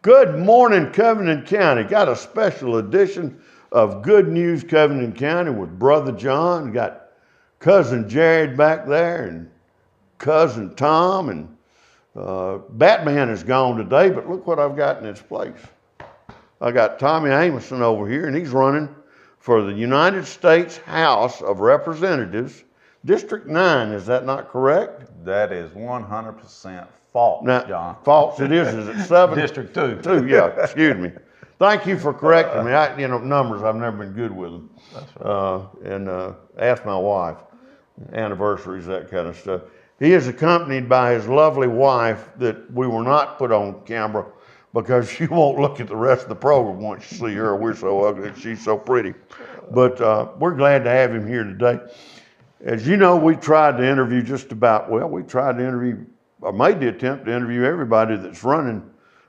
Good morning, Covington County. Got a special edition of Good News Covington County with Brother John. Got Cousin Jared back there and Cousin Tom, and Batman is gone today, but look what I've got in its place. I got Tommy Amason over here, and he's running for the United States House of Representatives, District 9. Is that not correct? That is 100% false, Now, John. False it is. Is it 7? District 2. 2, yeah, excuse me. Thank you for correcting me. Numbers, I've never been good with them. That's right. Ask my wife, anniversaries, that kind of stuff. He is accompanied by his lovely wife that we will not put on camera because she won't look at the rest of the program once you see her. We're so ugly and she's so pretty. But we're glad to have him here today. As you know, we tried to interview or made the attempt to interview everybody that's running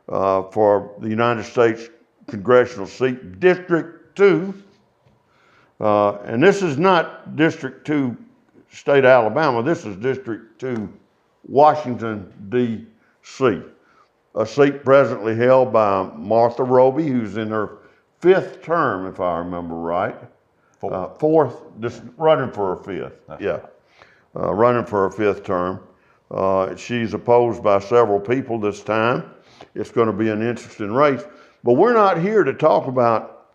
for the United States congressional seat, District 2. And this is not District 2, state of Alabama. This is District 2, Washington, D.C. A seat presently held by Martha Roby, who's in her 5th term, if I remember right. 4th, just running for her 5th. Yeah, running for her 5th term. She's opposed by several people this time. It's going to be an interesting race. But we're not here to talk about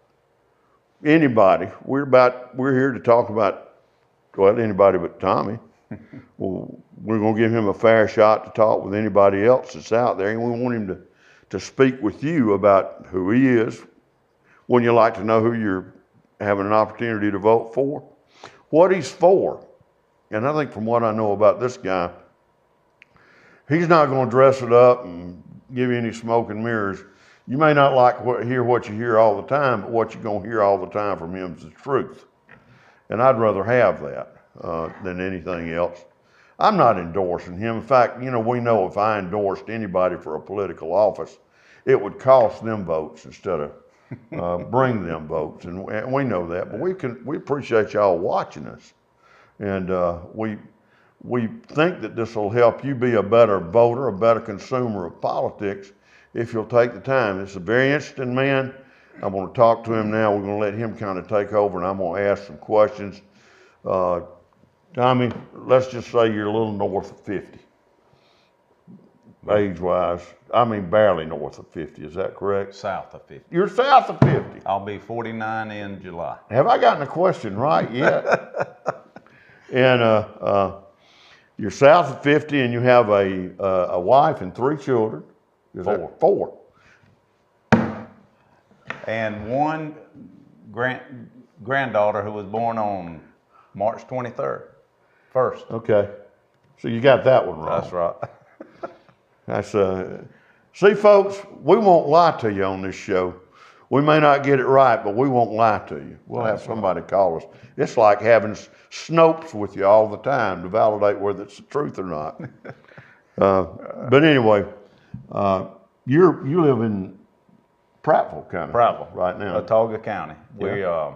anybody. We're here to talk about, well, anybody but Tommy. Well, we're going to give him a fair shot to talk with anybody else that's out there. And we want him to speak with you about who he is. Wouldn't you like to know who you're having an opportunity to vote for? What he's for. And I think from what I know about this guy, he's not going to dress it up and give you any smoke and mirrors. You may not hear what you hear all the time, but what you're going to hear all the time from him is the truth. And I'd rather have that than anything else. I'm not endorsing him. In fact, we know if I endorsed anybody for a political office, it would cost them votes instead of bring them votes. And we know that, but we appreciate y'all watching us. And we think that this will help you be a better voter, a better consumer of politics if you'll take the time. It's a very interesting man. I'm going to talk to him now. We're going to let him kind of take over, and I'm going to ask some questions. Tommy, let's just say you're a little north of 50, age-wise. I mean, barely north of 50. Is that correct? South of 50. You're south of 50. I'll be 49 in July. Have I gotten the question right yet? And you're south of 50, and you have a wife and 3 children. Is 4. That 4? And one granddaughter who was born on March 23rd, 1st. Okay. So you got that one right. That's right. That's see, folks, we won't lie to you on this show. We may not get it right, but we won't lie to you. We'll have somebody call us. It's like having Snopes with you all the time to validate whether it's the truth or not. But anyway, you live in Prattville County. Prattville, right now. Watauga County. Yeah.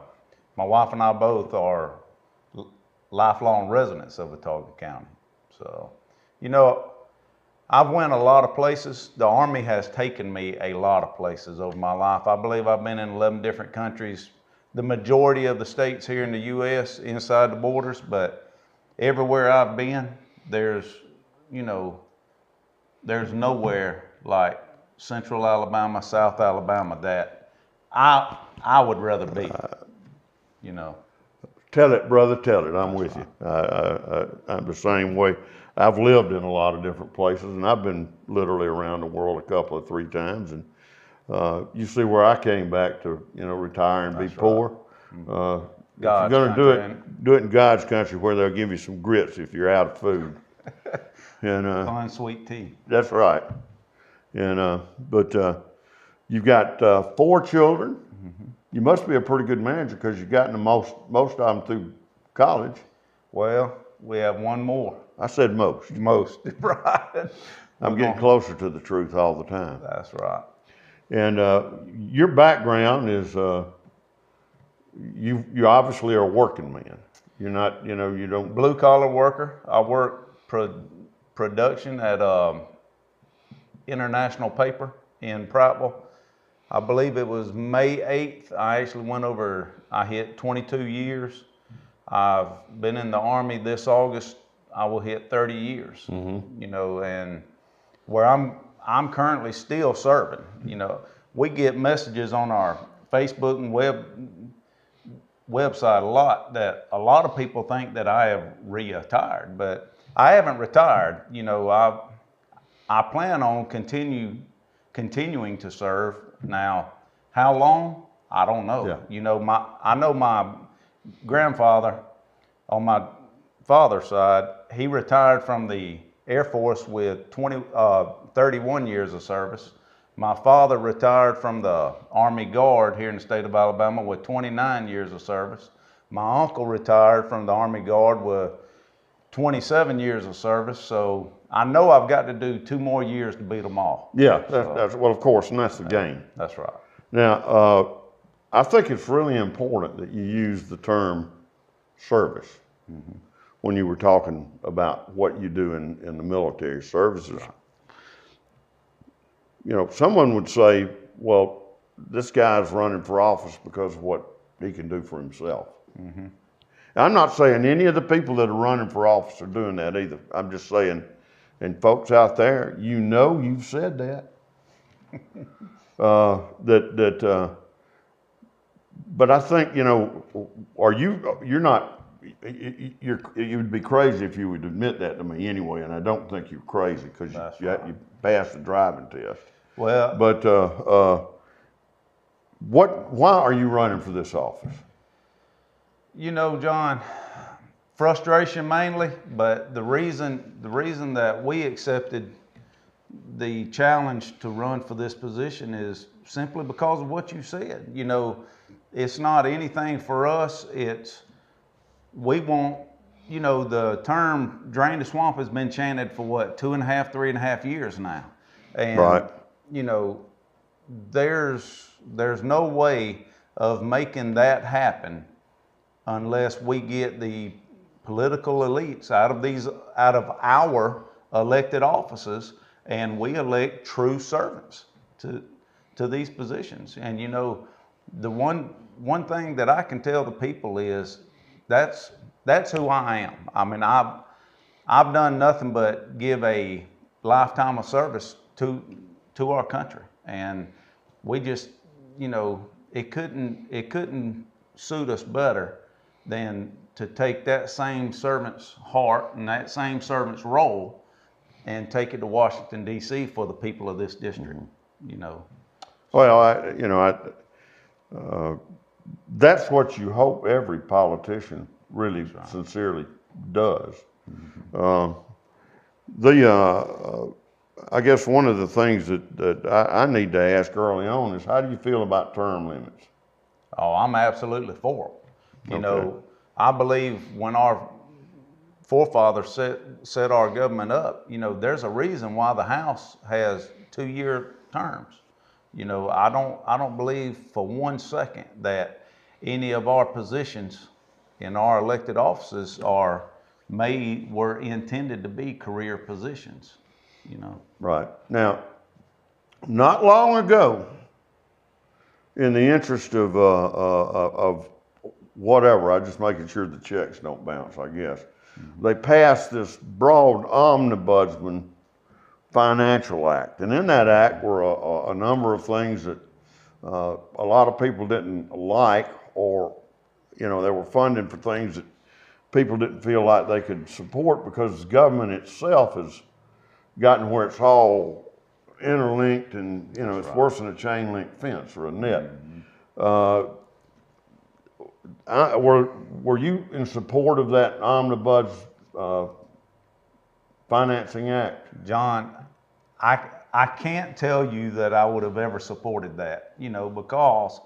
My wife and I both are lifelong residents of Watauga County. So, I've went a lot of places. The Army has taken me a lot of places over my life. I believe I've been in 11 different countries, the majority of the states here in the U.S. inside the borders, but everywhere I've been, there's nowhere like Central Alabama, South Alabama that I would rather be, Tell it, brother, tell it. I'm with you. I'm the same way. I've lived in a lot of different places, and I've been literally around the world a couple of 3 times. And you see where I came back to, retire and be poor. If you're going to do it in God's country where they'll give you some grits if you're out of food. And fun sweet tea. That's right. And but you've got 4 children. Mm-hmm. You must be a pretty good manager because you've gotten most of them through college. Well, we have one more. I said most. Most, right. I'm getting closer to the truth all the time. That's right. And your background is you obviously are a working man. You're not, you don't. Blue collar worker. I work production at international paper in Prattville. I believe it was May 8th. I actually went over, I hit 22 years. I've been in the Army this August. I will hit 30 years, you know, and where I'm currently still serving. You know, we get messages on our Facebook and website a lot that a lot of people think that I have retired, but I haven't retired. You know, I plan on continuing to serve. Now, how long? I don't know. Yeah. You know, I know my grandfather on my father's side, he retired from the Air Force with 31 years of service. My father retired from the Army Guard here in the state of Alabama with 29 years of service. My uncle retired from the Army Guard with 27 years of service. So I know I've got to do 2 more years to beat them all. Yeah, that's well, of course, and that's the game. That's right. Now, I think it's really important that you use the term service when you were talking about what you do in the military services. Right. You know, someone would say, well, this guy's running for office because of what he can do for himself. I'm not saying any of the people that are running for office are doing that either. I'm just saying, and folks out there, you know, you've said that. But I think, you know, you would be crazy if you would admit that to me anyway, and I don't think you're crazy because you passed the driving test. Well, but why are you running for this office? You know, John, frustration mainly, but the reason that we accepted the challenge to run for this position is simply because of what you said. You know, it's not anything for us. We want, you know, the term drain the swamp has been chanted for what, 2.5, 3.5 years now. And, right. You know, there's no way of making that happen unless we get the political elites out of our elected offices and we elect true servants to these positions. And you know, the one thing that I can tell the people is that's who I am. I mean, I've done nothing but give a lifetime of service to our country, and we just, you know, it couldn't suit us better than to take that same servant's heart and that same servant's role and take it to Washington, D.C. for the people of this district, you know. Well, that's what you hope every politician really sincerely does. I guess one of the things that I need to ask early on is, how do you feel about term limits? Oh, I'm absolutely for it. You know, I believe when our forefathers set our government up, you know, there's a reason why the House has 2-year terms. You know, I don't believe for 1 second that any of our positions in our elected offices were intended to be career positions, you know. Right. Now, not long ago, in the interest of whatever, I'm just making sure the checks don't bounce, I guess, they passed this broad omnibusman financial act. And in that act were a number of things that a lot of people didn't like, or, you know, they were funding for things that people didn't feel like they could support because the government itself has gotten where it's all interlinked and, you know, it's worse than a chain link fence or a net. Were you in support of that omnibus financing act? John, I can't tell you that I would have ever supported that, you know, because,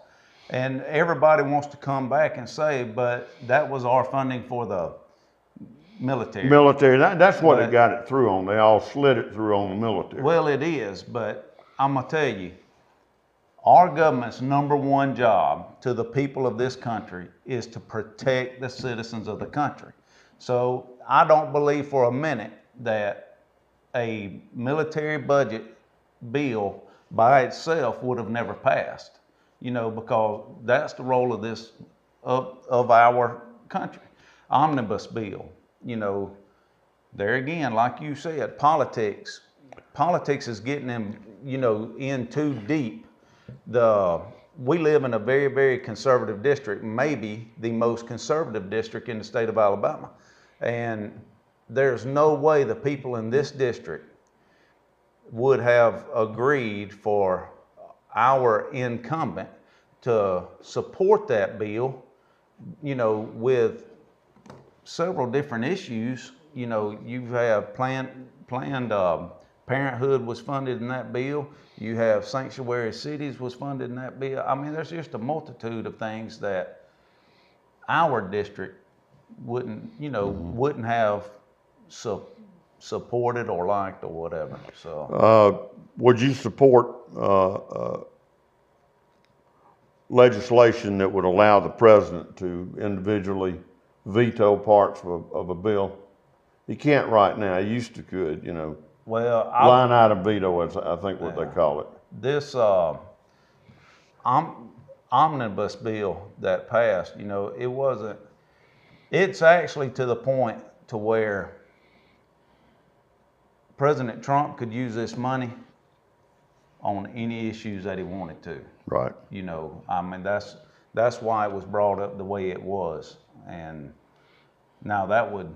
and everybody wants to come back and say, but that was our funding for the military. That's what it got it through on. They all slid it through on the military. Well, it is, but I'm going to tell you, our government's #1 job to the people of this country is to protect the citizens of the country. So I don't believe for a minute that a military budget bill by itself would have never passed, you know, because that's the role of this, of our country. Omnibus bill, you know, there again, like you said, politics is getting them, you know, in too deep. We live in a very, very conservative district, maybe the most conservative district in the state of Alabama. And there's no way the people in this district would have agreed for our incumbent to support that bill, you know, with several different issues. You know, you have planned parenthood was funded in that bill. You have sanctuary cities was funded in that bill. I mean, there's just a multitude of things that our district wouldn't, you know, wouldn't have supported or liked or whatever. So, would you support legislation that would allow the president to individually veto parts of a bill? He can't right now. He used to could, you know. well, Line item veto is, I think, what they call it. this omnibus bill that passed, you know, it's actually to the point to where President Trump could use this money on any issues that he wanted to. Right. You know, I mean, that's why it was brought up the way it was. And now that would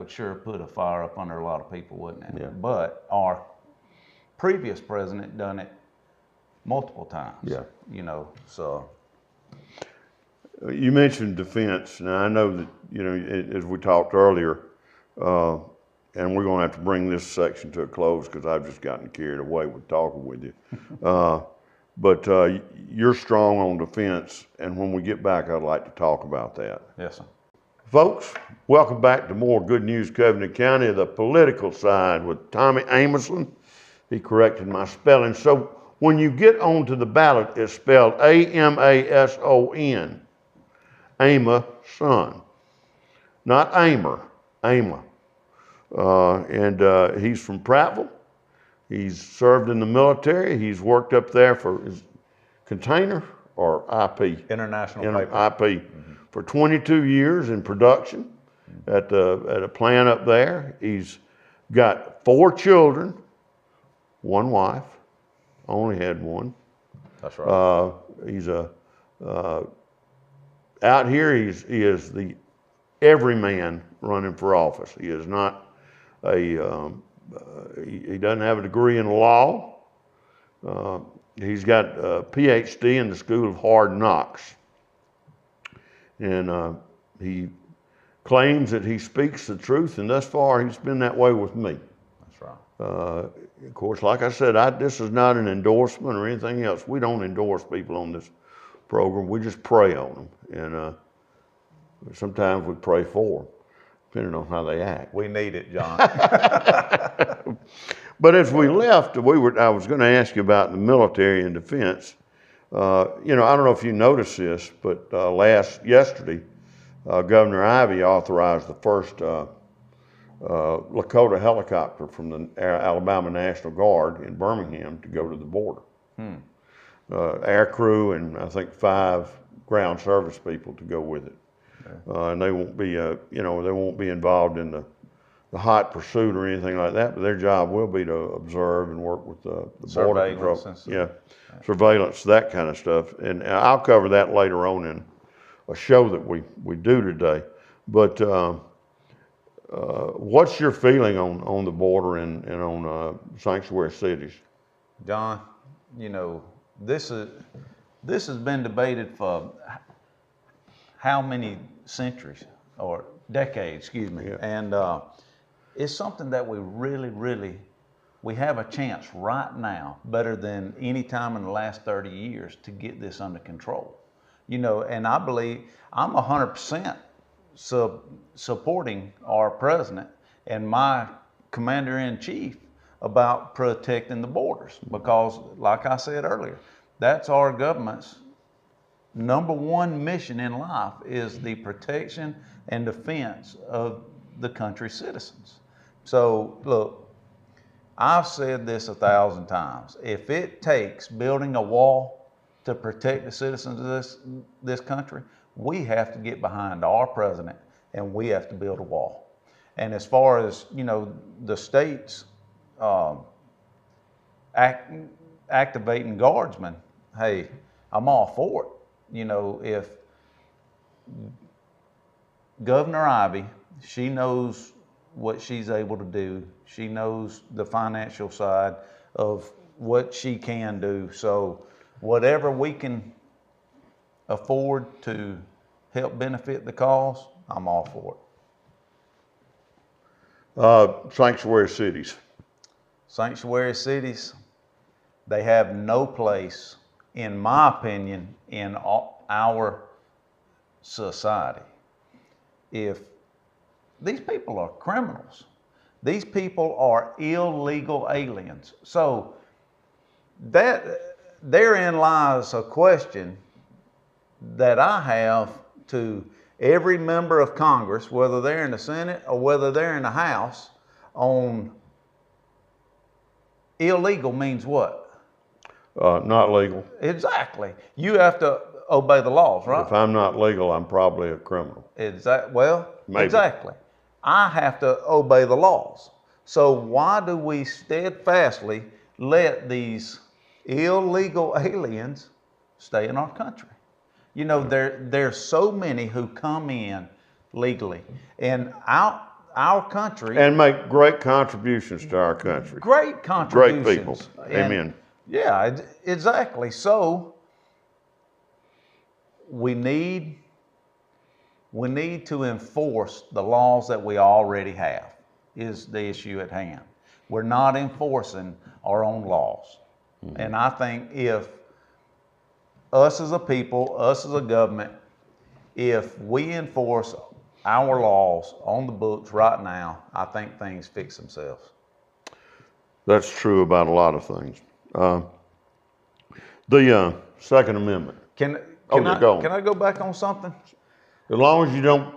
sure put a fire up under a lot of people, wouldn't it? Yeah. But our previous president done it multiple times. Yeah. You know, so. You mentioned defense. Now, I know that, you know, as we talked earlier, and we're going to have to bring this section to a close because I've just gotten carried away with talking with you. But you're strong on defense, and when we get back, I'd like to talk about that. Yes, sir. Folks, welcome back to more Good News Covenant County, the political side with Tommy Amason. He corrected my spelling. So when you get onto the ballot, it's spelled A-M-A-S-O-N. Amason. Not Amer, Ama. And he's from Prattville. He's served in the military. He's worked up there for his container or IP? International paper. IP. For 22 years in production at a plant up there. He's got 4 children, 1 wife, only had 1. That's right. He's out here. He is the everyman running for office. He is not he doesn't have a degree in law. He's got a PhD in the School of Hard Knocks. And he claims that he speaks the truth, and thus far he's been that way with me. That's right. Of course, like I said, this is not an endorsement or anything else. We don't endorse people on this program. We just pray on them, and sometimes we pray for them, depending on how they act. We need it, John. But as we left, I was going to ask you about the military and defense. You know, I don't know if you noticed this, but yesterday, Governor Ivey authorized the first Lakota helicopter from the Alabama National Guard in Birmingham to go to the border. Air crew and I think 5 ground service people to go with it. And they won't be, you know, they won't be involved in the hot pursuit or anything like that, but their job will be to observe and work with the border control. Yeah, surveillance, that kind of stuff. And I'll cover that later on in a show that we do today. But what's your feeling on the border and on sanctuary cities? John, you know, this has been debated for how many centuries or decades, excuse me. Yeah. And it's something that we we have a chance right now, better than any time in the last 30 years, to get this under control. You know, and I believe I'm 100% supporting our president and my commander-in-chief about protecting the borders, because like I said earlier, that's our government's #1 mission in life, is the protection and defense of the country's citizens. So look, I've said this 1,000 times. If it takes building a wall to protect the citizens of this country, we have to get behind our president and we have to build a wall. And as far as, the states activating guardsmen, hey, I'm all for it. If Governor Ivy, she knows what she's able to do. She knows the financial side of what she can do. So whatever we can afford to help benefit the cause, I'm all for it. Sanctuary cities. Sanctuary cities, they have no place, in my opinion, in our society. If these people are criminals, these people are illegal aliens. So therein lies a question that I have to every member of Congress, whether they're in the Senate or whether they're in the House, on illegal means what? Not legal. Exactly. You have to obey the laws, right? If I'm not legal, I'm probably a criminal. Maybe. Exactly. I have to obey the laws. So why do we steadfastly let these illegal aliens stay in our country? There's so many who come in legally, and our country, and make great contributions to our country. Great contributions. Great people. Amen. Yeah, exactly. So we need to enforce the laws that we already have, is the issue at hand. We're not enforcing our own laws. Mm-hmm. And I think if us as a people, us as a government, if we enforce our laws on the books right now, I think things fix themselves. That's true about a lot of things. The Second Amendment. Can I go back on something? As long as you don't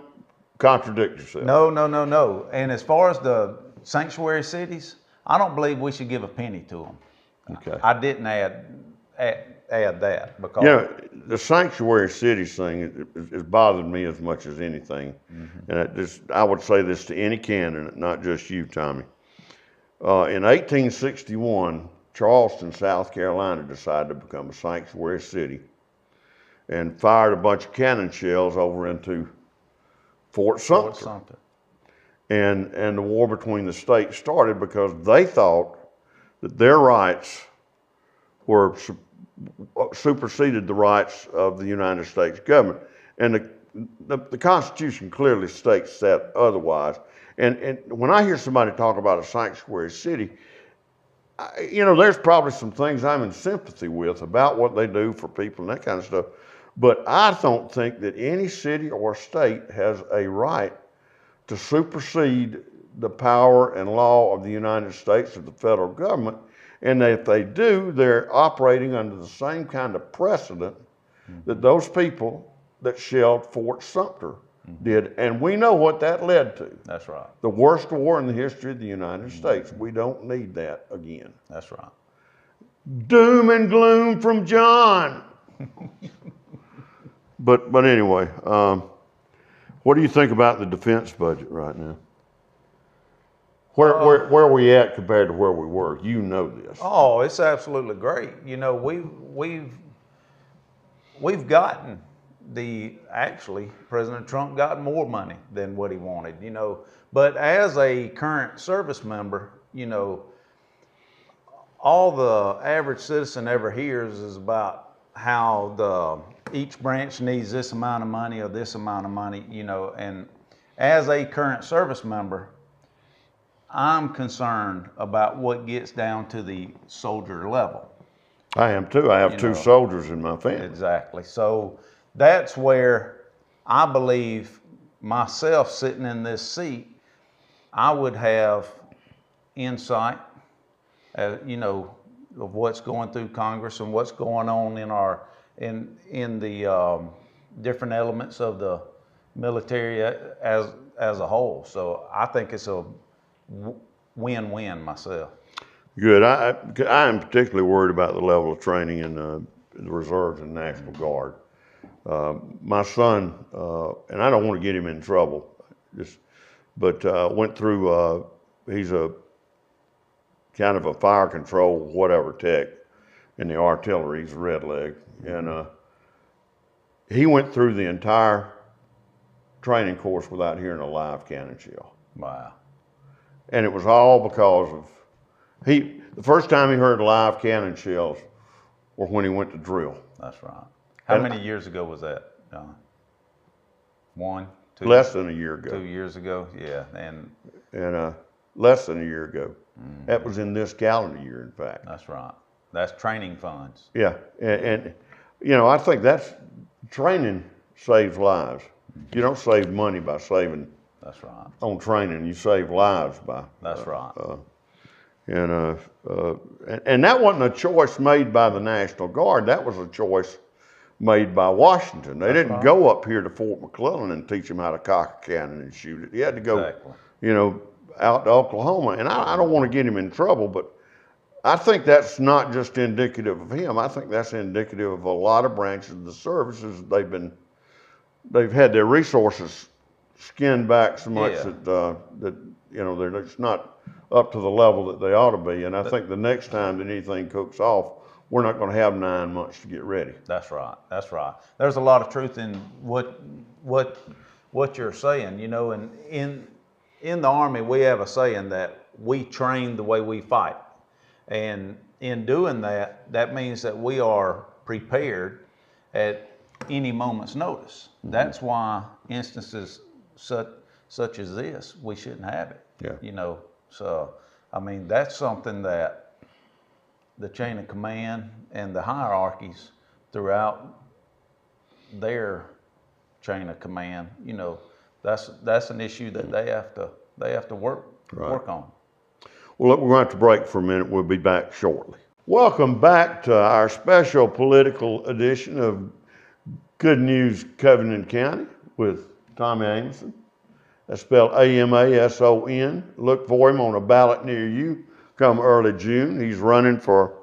contradict yourself. No. And as far as the sanctuary cities, I don't believe we should give a penny to them. Okay. I didn't add that because the sanctuary cities thing is bothered me as much as anything. Mm-hmm. And I would say this to any candidate, not just you, Tommy. In 1861, Charleston, South Carolina decided to become a sanctuary city and fired a bunch of cannon shells over into Fort Sumter. And the war between the states started because they thought that their rights were superseded the rights of the United States government. And the Constitution clearly states that otherwise. And when I hear somebody talk about a sanctuary city, there's probably some things I'm in sympathy with about what they do for people and that kind of stuff. But I don't think that any city or state has a right to supersede the power and law of the United States or the federal government. And if they do, they're operating under the same kind of precedent that those people that shelled Fort Sumter did. And we know what that led to. That's right. The worst war in the history of the United States. We don't need that again. That's right. Doom and gloom from John. But anyway, what do you think about the defense budget right now? Where are we at compared to where we were? You know this. Oh, it's absolutely great. We've gotten actually President Trump got more money than what he wanted, But as a current service member, all the average citizen ever hears is about how each branch needs this amount of money or this amount of money, and as a current service member, I'm concerned about what gets down to the soldier level. I am too. I have two soldiers in my family. Exactly. So that's where I believe myself sitting in this seat, I would have insight, of what's going through Congress and what's going on in the different elements of the military as a whole. So I think it's a win-win myself. Good. I am particularly worried about the level of training in the reserves and National Guard. My son, and I don't want to get him in trouble, but went through. He's a kind of a fire control whatever tech in the artillery. He's a red leg, and he went through the entire training course without hearing a live cannon shell. Wow. And it was all because of the first time he heard live cannon shells were when he went to drill. That's right. How many years ago was that, John? 1, 2? Less than a year ago. 2 years ago, yeah. And less than a year ago. That was in this calendar year, in fact. that's right. That's training funds. Yeah, and I think that's training saves lives. You don't save money by saving That's right. on training. You save lives by. That's right. And that wasn't a choice made by the National Guard. That was a choice made by Washington. They didn't go up here to Fort McClellan and teach them how to cock a cannon and shoot it. You had to go, Exactly. Out to Oklahoma. And I don't want to get him in trouble, but I think that's not just indicative of him. I think that's indicative of a lot of branches of the services. They've had their resources skinned back so much that they're just not up to the level that they ought to be. And I think the next time that anything cooks off, we're not going to have 9 months to get ready. That's right. That's right. There's a lot of truth in what you're saying. And in the Army, we have a saying that we train the way we fight. And in doing that, that means that we are prepared at any moment's notice. That's why instances such as this, we shouldn't have it. Yeah. So, I mean, that's something that the chain of command and the hierarchies throughout their chain of command, that's an issue that they have to work on. Well, look, we're going to have to break for a minute. We'll be back shortly. Welcome back to our special political edition of Good News Covington County with Tommy Amason. That's spelled Amason. Look for him on a ballot near you come early June. He's running for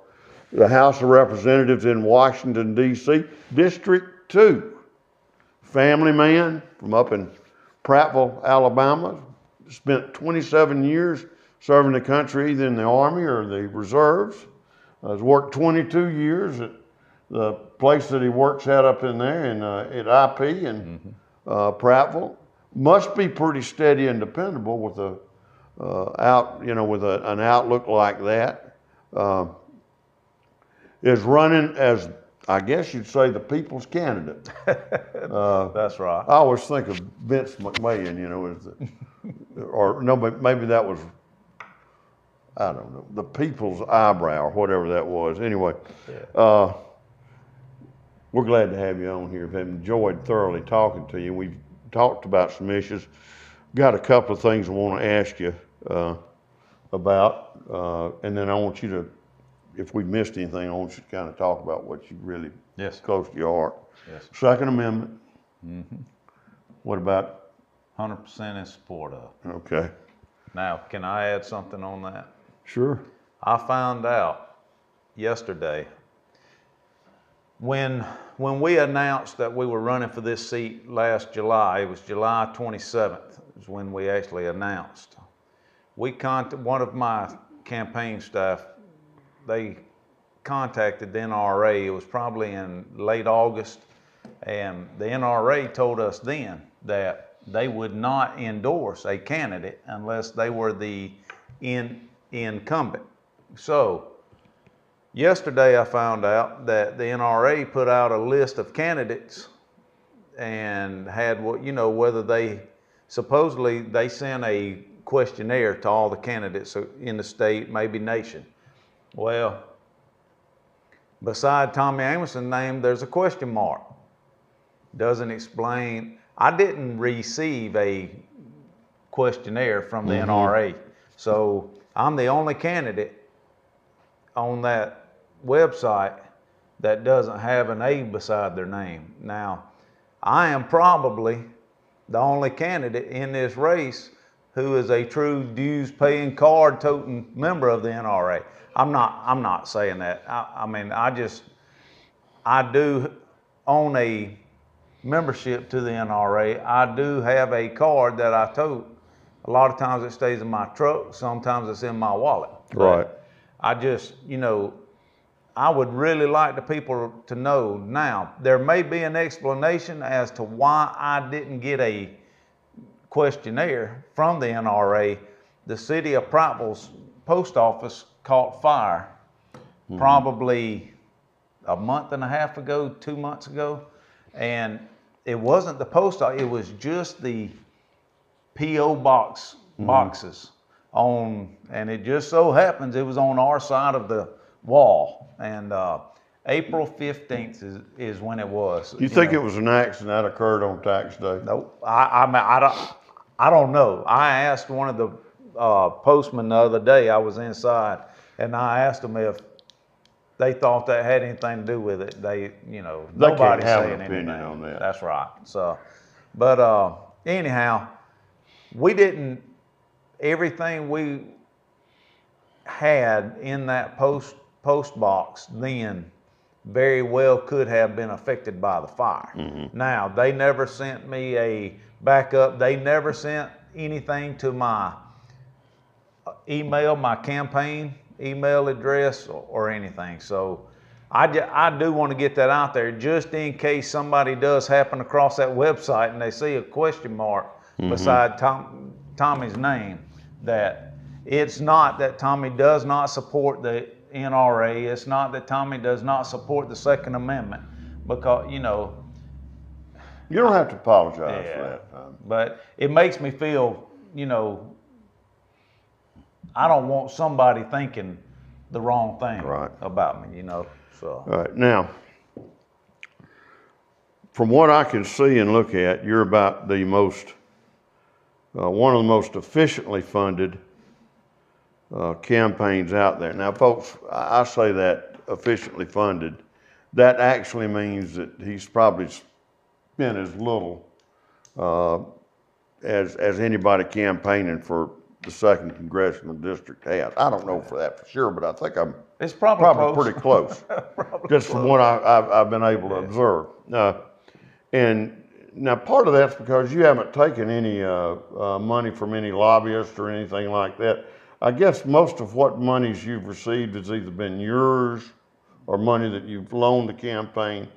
the House of Representatives in Washington, D.C., District 2. Family man from up in Prattville, Alabama. Spent 27 years serving the country either in the Army or the Reserves. Has worked 22 years at the place that he works at up in there at IP in Prattville. Must be pretty steady and dependable with an outlook like that. Is running as, I guess you'd say, the people's candidate. That's right. I always think of Vince McMahon, maybe that was, I don't know, the people's eyebrow or whatever that was. Anyway, we're glad to have you on here. I've enjoyed thoroughly talking to you. We've talked about some issues. Got a couple of things I want to ask you about, and then I want you to, if we missed anything, I want you to kind of talk about what you really close to your heart. Yes. Second Amendment. What about? 100% in support of. Okay. Now, can I add something on that? Sure. I found out yesterday when we announced that we were running for this seat last July. It was July 27th is when we actually announced. One of my campaign staff, they contacted the NRA. It was probably in late August, and the NRA told us then that they would not endorse a candidate unless they were the incumbent. So yesterday I found out that the NRA put out a list of candidates and had whether they supposedly they sent a questionnaire to all the candidates in the state, maybe nation. Well, beside Tommy Amason name, there's a question mark. Doesn't explain. I didn't receive a questionnaire from the NRA, so I'm the only candidate on that website that doesn't have an A beside their name. Now, I am probably the only candidate in this race who is a true dues-paying, card-toting member of the NRA. I'm not saying that. I mean, I do own a membership to the NRA. I do have a card that I tote. A lot of times it stays in my truck. Sometimes it's in my wallet. Right. I just, I would really like the people to know now. There may be an explanation as to why I didn't get a questionnaire from the NRA. The city of Prattville's post office caught fire probably a month and a half ago, 2 months ago, and it wasn't the post office, it was just the P.O. boxes and it just so happens it was on our side of the wall, and April 15th is when it was. You think it was an accident that occurred on tax day? Nope. I don't know. I asked one of the postmen the other day. I was inside, and I asked them if they thought that had anything to do with it. Nobody's have saying an opinion anything on that. That's right. So, but anyhow, we didn't. Everything we had in that post box then very well could have been affected by the fire. Now, they never sent me a backup. They never sent anything to my email, my campaign email address or anything. So I do want to get that out there just in case somebody does happen across that website and they see a question mark beside Tommy's name, that it's not that Tommy does not support the NRA. It's not that Tommy does not support the Second Amendment, because, You don't have to apologize for that, Tom. But it makes me feel, I don't want somebody thinking the wrong thing about me, so. All right, now, from what I can see and look at, you're about the most, one of the most efficiently funded campaigns out there. Now, folks, I say that efficiently funded. That actually means that he's probably spent as little as anybody campaigning for the second congressional district has. I don't know for that for sure, but I think it's probably pretty close, just from what I've been able to observe. And now part of that's because you haven't taken any money from any lobbyist or anything like that. I guess most of what monies you've received has either been yours or money that you've loaned the campaign,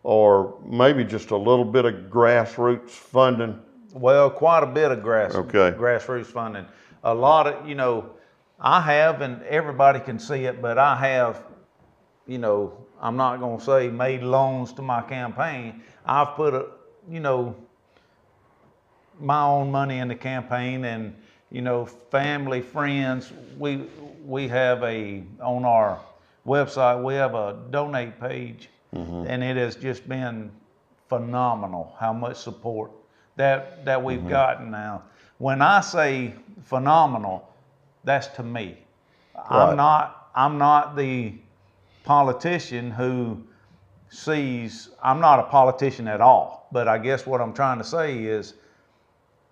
or maybe just a little bit of grassroots funding. Well, quite a bit of grassroots funding. A lot of, I have, and everybody can see it, but I have, I'm not going to say made loans to my campaign. I've put my own money in the campaign, and, family, friends, we have on our website, we have a donate page, and it has just been phenomenal how much support that we've gotten now. When I say phenomenal, that's to me. Right. I'm not the politician who I'm not a politician at all, but I guess what I'm trying to say is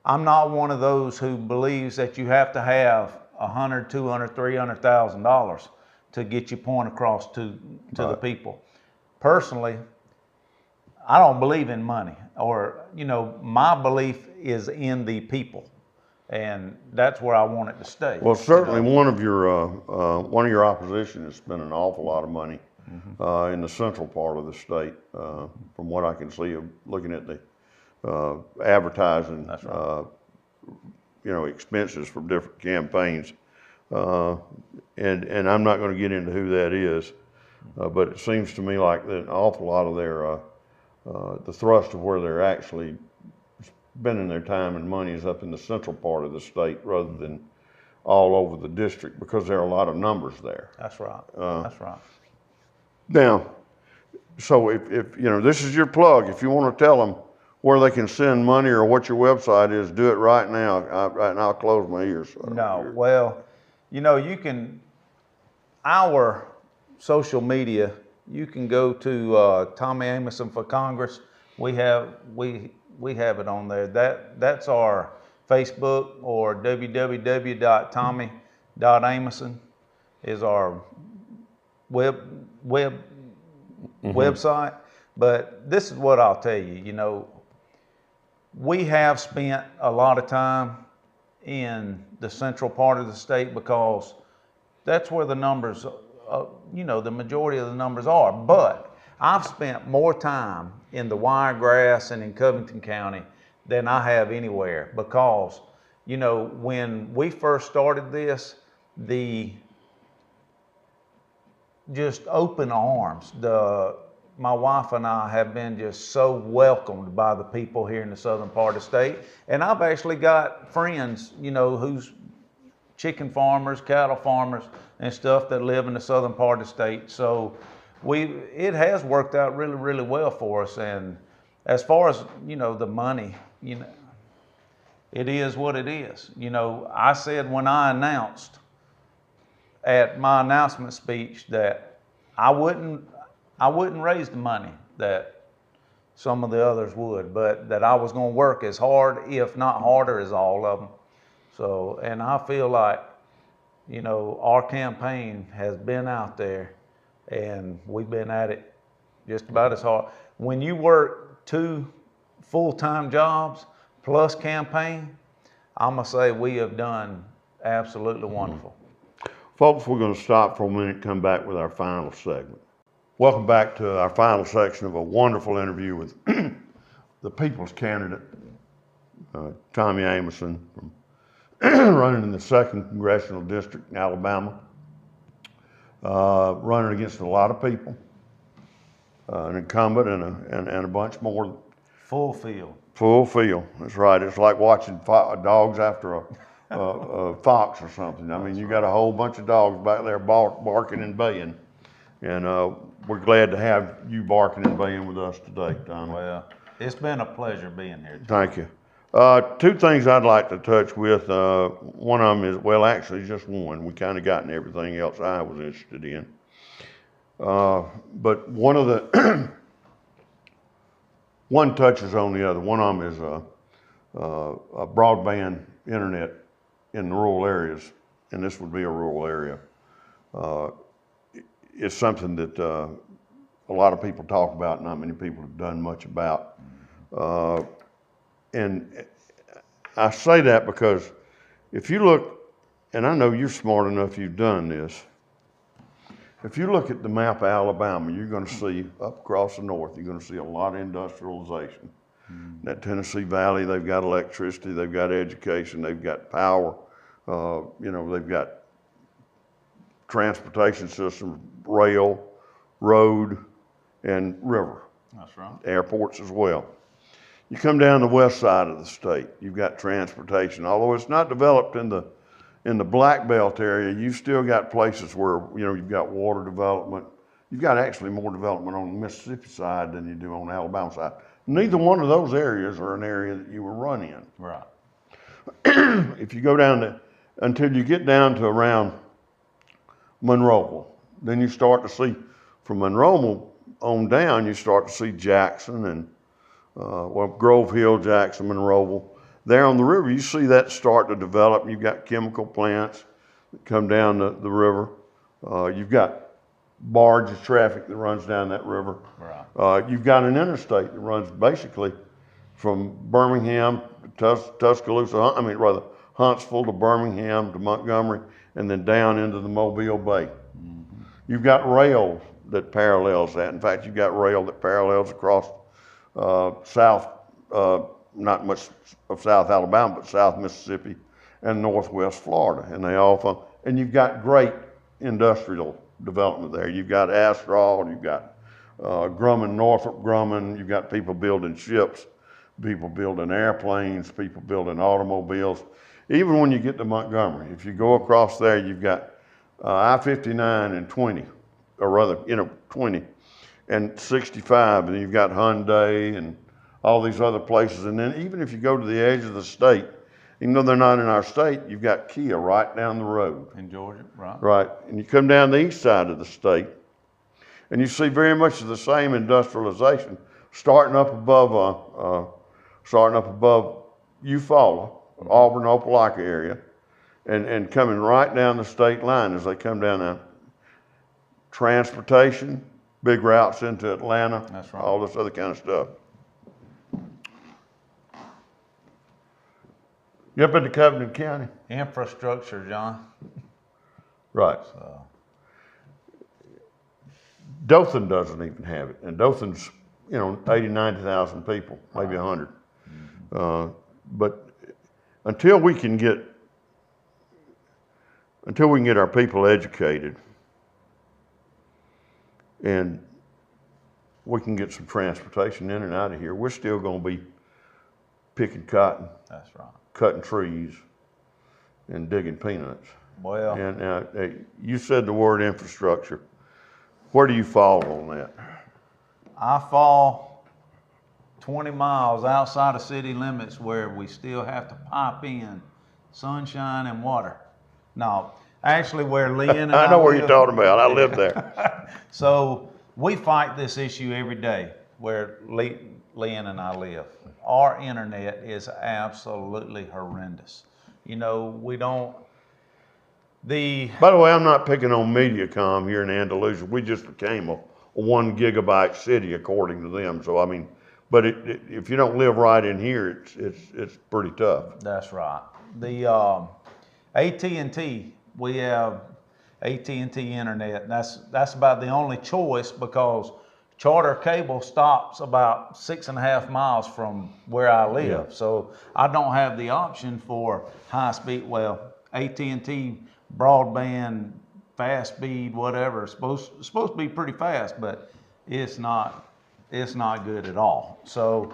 I'm not one of those who believes that you have to have $100,000, $200,000, $300,000 to get your point across to the people. Personally, I don't believe in money, or, my belief is in the people, and that's where I want it to stay. Well, certainly one of your opposition has spent an awful lot of money in the central part of the state, from what I can see of looking at the advertising, That's right. Expenses for different campaigns, and I'm not going to get into who that is, but it seems to me like that an awful lot of their the thrust of where they're actually spending their time and money is up in the central part of the state rather than all over the district, because there are a lot of numbers there. That's right. That's right. Now, so if this is your plug, if you want to tell them where they can send money or what your website is, do it right now. Right now, I'll close my ears. No, well, you can, our social media, you can go to Tommy Amason for Congress. We have it on there. That's our Facebook, or www.tommy.amason is our website. But this is what I'll tell you, you know, we have spent a lot of time in the central part of the state because that's where the numbers, you know, the majority of the numbers are. But I've spent more time in the Wiregrass and in Covington County than I have anywhere because, you know, when we first started this, the just open arms. My wife and I have been just so welcomed by the people here in the southern part of the state. And I've actually got friends, you know, who's chicken farmers, cattle farmers, and stuff that live in the southern part of the state. So it has worked out really, really well for us. And as far as, you know, the money, you know, it is what it is. You know, I said when I announced at my announcement speech that I wouldn't raise the money that some of the others would, but that I was going to work as hard, if not harder, as all of them. So, and I feel like, you know, our campaign has been out there and we've been at it just about as hard. When you work 2 full-time jobs plus campaign, I'm going to say we have done absolutely wonderful. Folks, we're going to stop for a minute, come back with our final segment. Welcome back to our final section of a wonderful interview with the People's candidate, Tommy Amason, from running in the 2nd Congressional District in Alabama, running against a lot of people, an incumbent and a bunch more. Full field. Full field, that's right. It's like watching dogs after a fox or something. I mean, you got a whole bunch of dogs back there barking and baying. And we're glad to have you barking and baying with us today, Tommy. Well, it's been a pleasure being here. Thank you. 2 things I'd like to touch with. One of them is, well, actually just one. We kind of gotten everything else I was interested in. But one of the, one touches on the other. One of them is a broadband internet in the rural areas, and this would be a rural area. It's something that a lot of people talk about, not many people have done much about. And I say that because if you look, and I know you're smart enough, you've done this. If you look at the map of Alabama, you're going to see up across the north, you're going to see a lot of industrialization. That Tennessee Valley, they've got electricity, they've got education, they've got power, you know, they've got transportation systems, rail, road, and river. That's right. Airports as well. You come down the west side of the state, you've got transportation. Although it's not developed in the Black Belt area, you've still got places where, you know, you've got water development. You've got actually more development on the Mississippi side than you do on the Alabama side. Neither one of those areas are an area that you will run in. Right. If you go down until you get down to around Monroeville, then you start to see, from Monroeville on down, you start to see Jackson and Grove Hill, Jackson, Monroeville. There on the river, you see that start to develop. You've got chemical plants that come down the river. You've got barge traffic that runs down that river. Right. You've got an interstate that runs basically from Birmingham to Tuscaloosa, Huntsville to Birmingham to Montgomery, and then down into the Mobile Bay. Mm-hmm. You've got rail that parallels that. In fact, you've got rail that parallels across not much of South Alabama, but South Mississippi and Northwest Florida. And you've got great industrial development there. You've got Astral, you've got Grumman, Northrop Grumman, you've got people building ships, people building airplanes, people building automobiles. Even when you get to Montgomery, if you go across there, you've got I-59 and 20, or rather, 20 and 65, and you've got Hyundai and all these other places. And then even if you go to the edge of the state, even though they're not in our state, you've got Kia right down the road. In Georgia, right. Right, and you come down the east side of the state, and you see very much of the same industrialization starting up above Eufaula, Auburn, Opelika area, and coming right down the state line as they come down there. Transportation, big routes into Atlanta, That's right. all this other kind of stuff. You up into Covington County? Infrastructure, John. Right. So, Dothan doesn't even have it, and Dothan's 80, 90,000 people, maybe 100. But until we can get our people educated, and we can get some transportation in and out of here, we're still going to be picking cotton, that's right. cutting trees, and digging peanuts. Well, And you said the word infrastructure. Where do you fall on that? I fall 20 miles outside of city limits where we still have to pipe in sunshine and water. No, actually where Lynn and I know where live- you're talking about. I live there. So we fight this issue every day where Lynn and I live. Our internet is absolutely horrendous. We don't, By the way, I'm not picking on Mediacom here in Andalusia. We just became a 1 gigabyte city according to them. So I mean, but if you don't live right in here, it's pretty tough. That's right. The AT&T, we have AT&T internet. And that's about the only choice because Charter Cable stops about 6.5 miles from where I live. Yeah. So I don't have the option for high speed. Well, AT&T broadband, fast speed, whatever. It's supposed to be pretty fast, but it's not good at all. So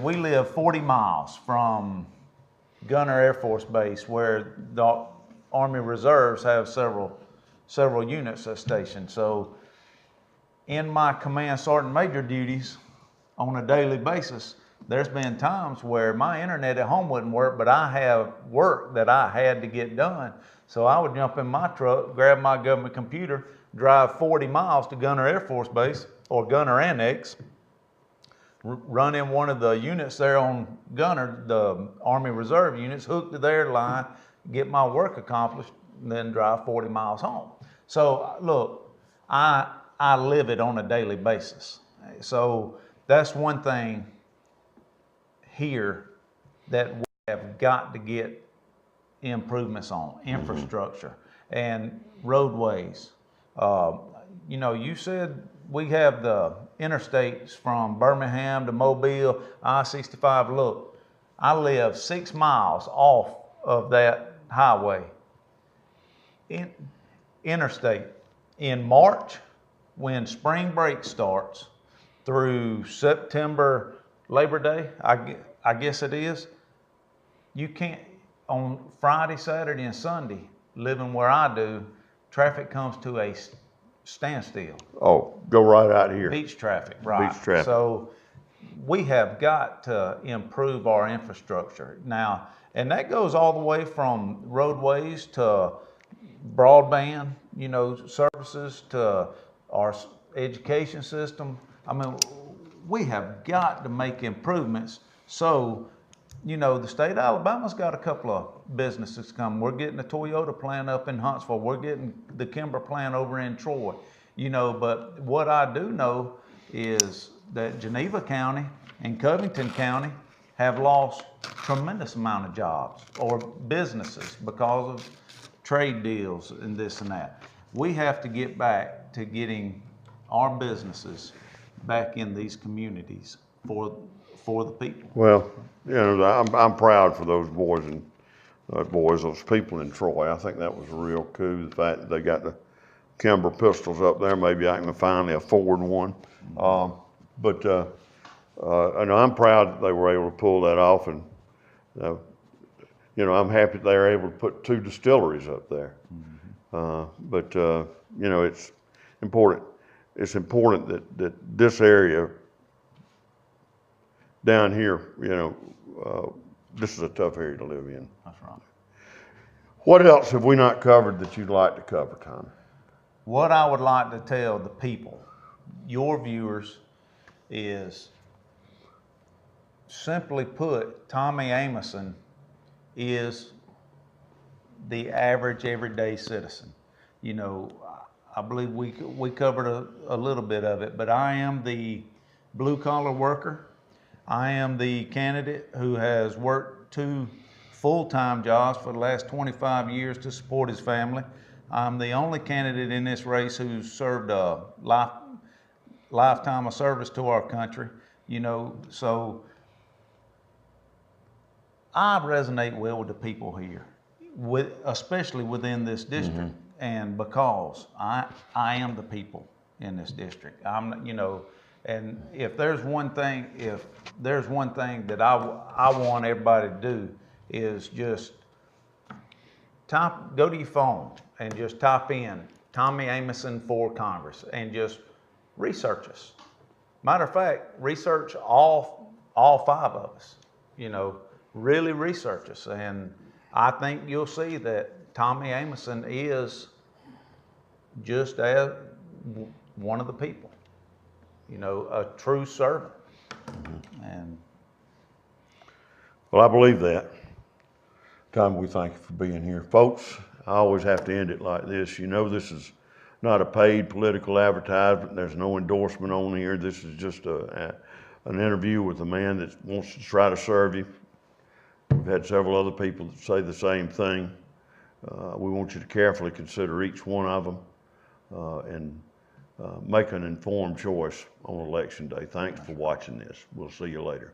we live 40 miles from Gunner Air Force Base where the Army Reserves have several units at station. So in my command sergeant major duties on a daily basis, there's been times where my internet at home wouldn't work, but I have work that I had to get done. So I would jump in my truck, grab my government computer, drive 40 miles to Gunner Air Force Base or Gunner Annex, run in one of the units there on Gunner, the Army Reserve units, hook to their line, get my work accomplished, and then drive 40 miles home. So look, I live it on a daily basis. So that's one thing here that we have got to get improvements on, infrastructure and roadways. You said we have the interstates from Birmingham to Mobile, I-65. Look, I live 6 miles off of that highway. Interstate. In March, when spring break starts, through September, Labor Day, I guess it is, you can't, on Friday, Saturday, and Sunday, living where I do, traffic comes to a standstill. Oh, go right out here. Beach traffic, right. Beach traffic. So we have got to improve our infrastructure now, and that goes all the way from roadways to broadband, services to our education system. I mean, we have got to make improvements. So, the state of Alabama's got a couple of businesses coming. We're getting a Toyota plant up in Huntsville. We're getting the Kimber plant over in Troy. But what I do know is that Geneva County and Covington County have lost tremendous amount of jobs or businesses because of trade deals and this and that. We have to get back to getting our businesses back in these communities for the people. Well, I'm proud for those boys and those people in Troy. I think that was a real coup. The fact that they got the Kimber pistols up there. Maybe I can finally afford one. But I'm proud that they were able to pull that off, and I'm happy they were able to put 2 distilleries up there. But it's important. It's important that this area down here, this is a tough area to live in. That's right. What else have we not covered that you'd like to cover, Tommy? What I would like to tell the people, your viewers, is simply put, Tommy Amason is the average everyday citizen. You know, I believe we covered a little bit of it, but I am the blue collar worker. I am the candidate who has worked 2 full-time jobs for the last 25 years to support his family. I'm the only candidate in this race who's served a lifetime of service to our country. You know, so I resonate well with the people here, especially within this district, and because I am the people in this district. You know, and if there's one thing that I want everybody to do is just go to your phone and just type in Tommy Amason for Congress and just research us. Matter of fact, research all 5 of us. You know, really research us, and I think you'll see that Tommy Amason is just as one of the people. You know, a true servant. And Well, I believe that. Tommy, we thank you for being here. Folks, I always have to end it like this. You know, this is not a paid political advertisement. There's no endorsement on here. This is just an interview with a man that wants to try to serve you. We've had several other people that say the same thing. We want you to carefully consider each one of them and make an informed choice on Election Day. Thanks for watching this. We'll see you later.